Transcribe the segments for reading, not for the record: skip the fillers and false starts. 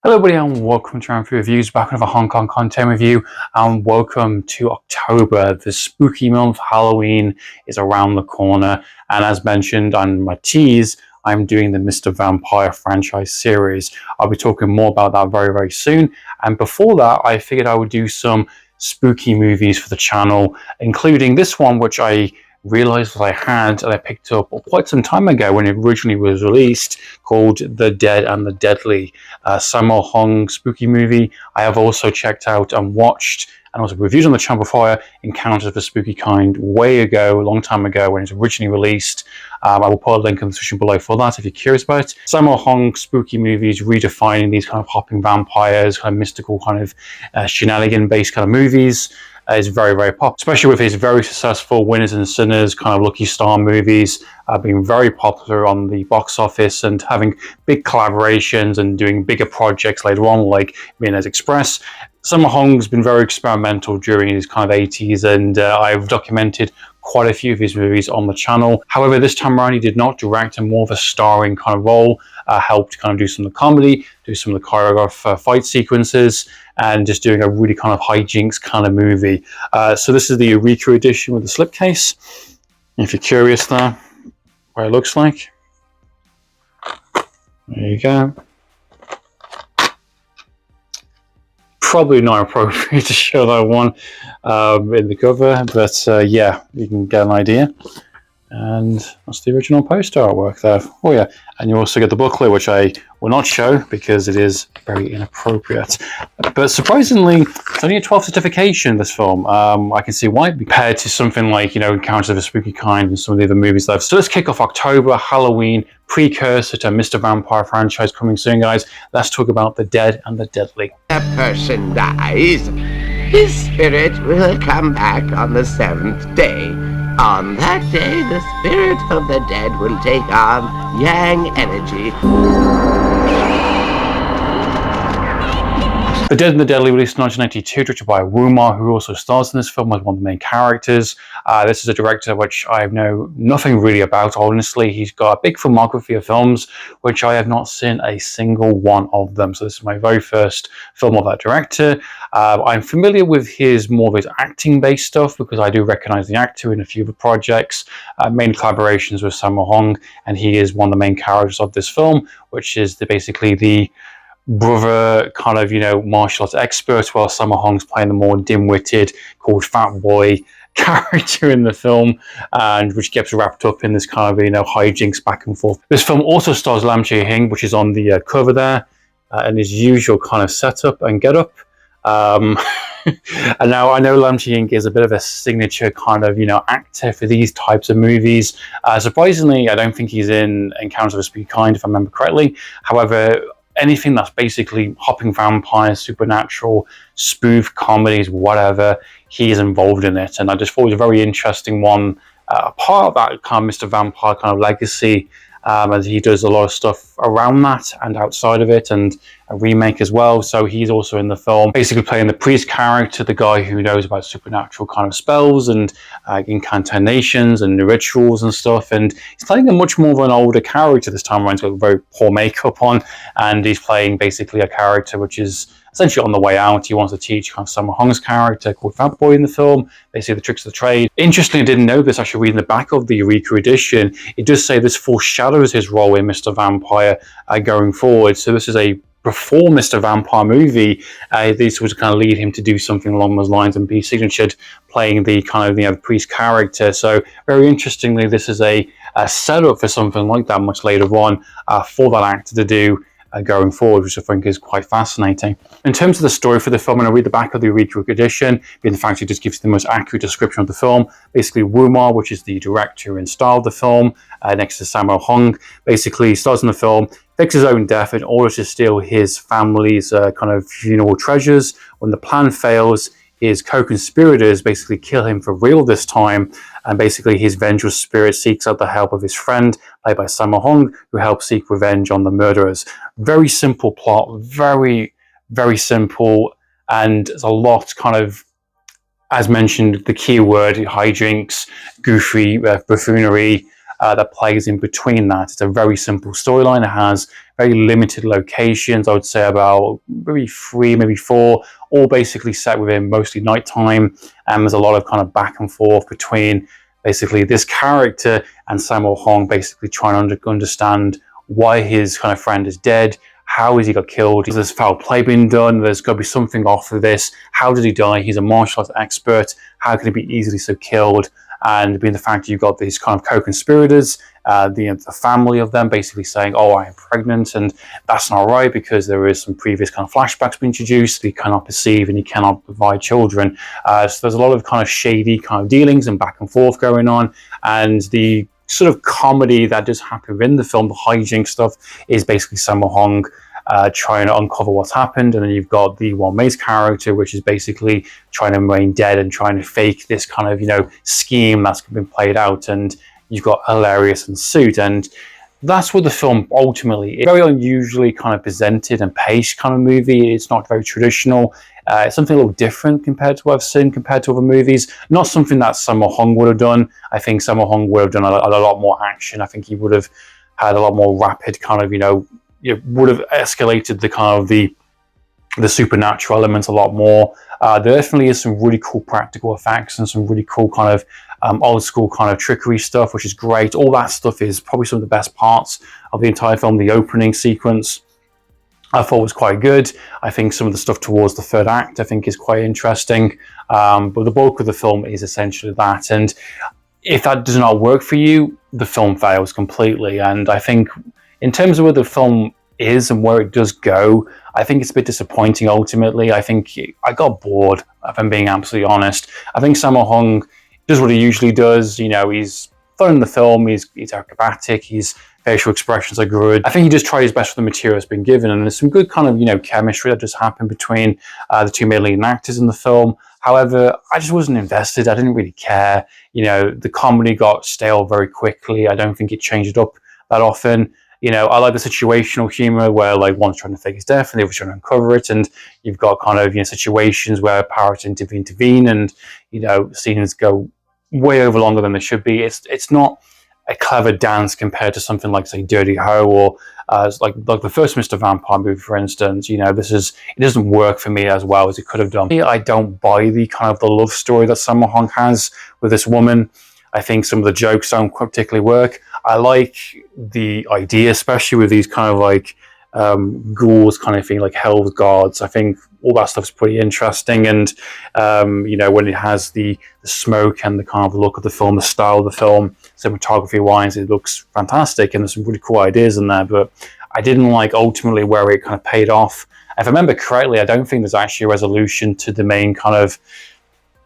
Hello everybody and welcome to Amphlett Reviews, back with a Hong Kong content review, and welcome to October. The spooky month, Halloween is around the corner, and as mentioned on my tease, I'm doing the Mr. Vampire franchise series. I'll be talking more about that very soon, and before that I figured I would do some spooky movies for the channel, including this one which I realized that I had and I picked up quite some time ago when it originally was released, called The Dead and the Deadly, Sammo Hung spooky movie. I have also checked out and watched and also reviewed on the channel before Encounters of the Spooky Kind way ago, a long time ago when it was originally released. I will put a link in the description below for that if you're curious about it. Sammo Hung spooky movies, redefining these kind of hopping vampires, kind of mystical kind of shenanigan based kind of movies. Is very popular, especially with his very successful Winners and Sinners kind of Lucky Star movies, being very popular on the box office and having big collaborations and doing bigger projects later on, like Midnight Express. Sammo Hung's been very experimental during his kind of 80s, and I've documented quite a few of his movies on the channel. However, this time around he did not direct, and more of a starring kind of role, helped kind of do some of the comedy, do some of the choreographed fight sequences, and just doing a really kind of hijinks kind of movie. So this is the Eureka edition with the slipcase. If you're curious there, what it looks like. There you go. Probably not appropriate to show that one in the cover, but yeah, you can get an idea. And that's the original poster artwork there. Oh yeah, and you also get the booklet, which I will not show because it is very inappropriate. But surprisingly, it's only a 12 certification, this film. I can see why, compared to something like, you know, Encounters of a Spooky Kind and some of the other movies that I've. So let's kick off October, Halloween, precursor to Mr. Vampire franchise coming soon, guys. Let's talk about The Dead and the Deadly. A person dies, his spirit will come back on the 7th day. On that day, the spirit of the dead will take on yang energy. The Dead and the Deadly, released in 1992, directed by Wang Li, who also stars in this film as one of the main characters. This is a director which I know nothing really about, honestly. He's got a big filmography of films, which I have not seen a single one of them. So this is my very first film of that director. I'm familiar with more of his acting-based stuff because I do recognize the actor in a few of the projects. Main collaborations with Sammo Hung, and he is one of the main characters of this film, which is basically the brother kind of, you know, martial arts expert, while Sammo Hung's playing the more dim-witted, called Fat Boy character in the film, and which gets wrapped up in this kind of, you know, hijinks back and forth. This film also stars Lam Chi-Hing, which is on the cover there, and his usual kind of setup and get-up. And now I know Lam Chi-Hing is a bit of a signature kind of, you know, actor for these types of movies. Surprisingly, I don't think he's in Encounters of a Spooky Kind, if I remember correctly. However, anything that's basically hopping vampires, supernatural, spoof comedies, whatever, he is involved in it. And I just thought it was a very interesting one, part of that kind of Mr. Vampire kind of legacy, as he does a lot of stuff around that and outside of it, and a remake as well. So he's also in the film, basically playing the priest character, the guy who knows about supernatural kind of spells and incantations and rituals and stuff. And he's playing a much more of an older character this time around. He's got very poor makeup on, and he's playing basically a character which is essentially on the way out. He wants to teach kind of Sammo Hung's character called Fat Boy in the film, basically the tricks of the trade. Interestingly, I didn't know this, actually reading the back of the Eureka edition, it does say this foreshadows his role in Mr. Vampire going forward. So this is a before Mr. Vampire movie. This was kind of lead him to do something along those lines and be signatured, playing the kind of, you know, the priest character. So very interestingly, this is a setup for something like that much later on for that actor to do going forward, which I think is quite fascinating. In terms of the story for the film, I'm going to read the back of the Eureka edition, being the fact it just gives the most accurate description of the film. Basically, Wang Li, which is the director and star of the film, next to Sammo Hung, basically stars in the film, fakes his own death in order to steal his family's kind of funeral treasures. When the plan fails, his co-conspirators basically kill him for real this time, and basically his vengeful spirit seeks out the help of his friend, played by Sammo Hung, who helps seek revenge on the murderers. Very simple plot, very simple, and there's a lot kind of, as mentioned, the key word, hijinks, goofy buffoonery, that plays in between that. It's a very simple storyline. It has very limited locations. I would say about maybe 3, maybe 4, all basically set within mostly nighttime. And there's a lot of kind of back and forth between basically this character and Sammo Hung basically trying to understand why his kind of friend is dead. How has he got killed? There's foul play being done. There's got to be something off of this. How did he die? He's a martial arts expert. How can he be easily so killed? And being the fact that you've got these kind of co-conspirators, the family of them basically saying, oh, I am pregnant, and that's not right because there is some previous kind of flashbacks being introduced. He cannot perceive and he cannot provide children. So there's a lot of kind of shady kind of dealings and back and forth going on. And the sort of comedy that does happen within the film, the hijink stuff, is basically Sammo Hung trying to uncover what's happened. And then you've got the Wang Li's character, which is basically trying to remain dead and trying to fake this kind of, you know, scheme that's been played out. And you've got hilarious and suit. And that's what the film ultimately is. Very unusually kind of presented and paced kind of movie. It's not very traditional. It's something a little different compared to what I've seen, compared to other movies. Not something that Sammo Hung would have done. I think Sammo Hung would have done a lot more action. I think he would have had a lot more rapid kind of, it would have escalated the kind of the supernatural elements a lot more. There definitely is some really cool practical effects and some really cool kind of old school kind of trickery stuff, which is great. All that stuff is probably some of the best parts of the entire film. The opening sequence I thought was quite good. I think some of the stuff towards the third act I think is quite interesting. But the bulk of the film is essentially that. And if that does not work for you, the film fails completely. And I think in terms of where the film is and where it does go, I think it's a bit disappointing ultimately. I think I got bored, if I'm being absolutely honest. I think Sammo Hung does what he usually does. He's fun in the film, he's acrobatic, his facial expressions are good. I think he just tried his best with the material that's been given, and there's some good kind of, chemistry that just happened between the two main leading actors in the film. However, I just wasn't invested. I didn't really care. The comedy got stale very quickly. I don't think it changed up that often. I like the situational humor where one's trying to fake his death and the other's trying to uncover it, and you've got kind of situations where powers intervene and scenes go way over longer than they should be. It's not a clever dance compared to something like, say, Dirty Ho or like the first Mr. Vampire movie, for instance. It doesn't work for me as well as it could have done. I don't buy the kind of the love story that Sammo Hung has with this woman. I think some of the jokes don't particularly work. I like the idea, especially with these kind of ghouls kind of thing, like hell's gods. I think all that stuff's pretty interesting. And when it has the smoke and the kind of look of the film, the style of the film, cinematography wise, it looks fantastic, and there's some really cool ideas in there. But I didn't like ultimately where it kind of paid off. If I remember correctly, I don't think there's actually a resolution to the main kind of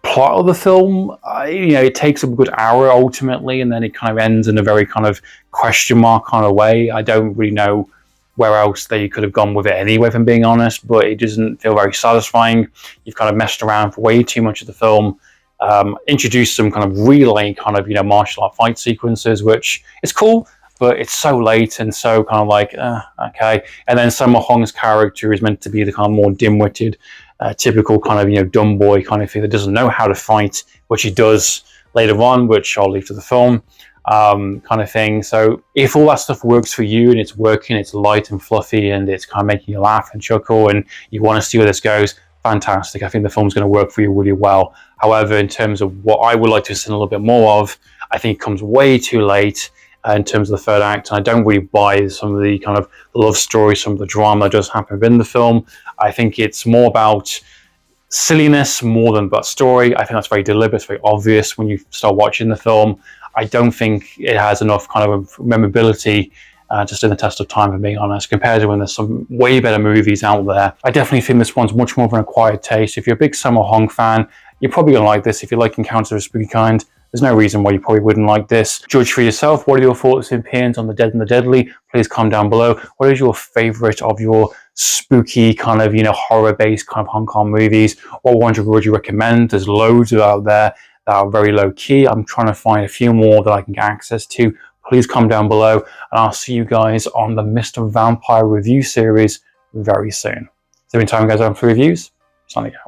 plot of the film. It takes a good hour ultimately, and then it kind of ends in a very kind of question mark kind of way. I don't really know where else they could have gone with it anyway, if I'm being honest, but it doesn't feel very satisfying. You've kind of messed around for way too much of the film, introduced some kind of relay kind of martial art fight sequences, which is cool, but it's so late and so kind of okay. And then Sammo Hung's character is meant to be the kind of more dim-witted, typical kind of dumb boy kind of thing that doesn't know how to fight, which he does later on, which I'll leave to the film, kind of thing. So if all that stuff works for you and it's working, it's light and fluffy and it's kind of making you laugh and chuckle and you want to see where this goes, fantastic. I think the film's going to work for you really well. However, in terms of what I would like to see a little bit more of, I think it comes way too late in terms of the third act, and I don't really buy some of the kind of love story, some of the drama that does happen within the film. I think it's more about silliness more than about story. I think that's very deliberate, it's very obvious when you start watching the film. I don't think it has enough kind of memorability to stand the test of time, if I'm being honest, compared to when there's some way better movies out there. I definitely think this one's much more of an acquired taste. If you're a big Sammo Hung fan, you're probably going to like this. If you like Encounters of the Spooky Kind, there's no reason why you probably wouldn't like this. Judge for yourself. What are your thoughts and opinions on The Dead and the Deadly? Please comment down below. What is your favorite of your spooky kind of, horror-based kind of Hong Kong movies? What one would you recommend? There's loads out there that are very low-key. I'm trying to find a few more that I can get access to. Please comment down below, and I'll see you guys on the Mr. Vampire review series very soon. So in time, guys, on for reviews. Signing out.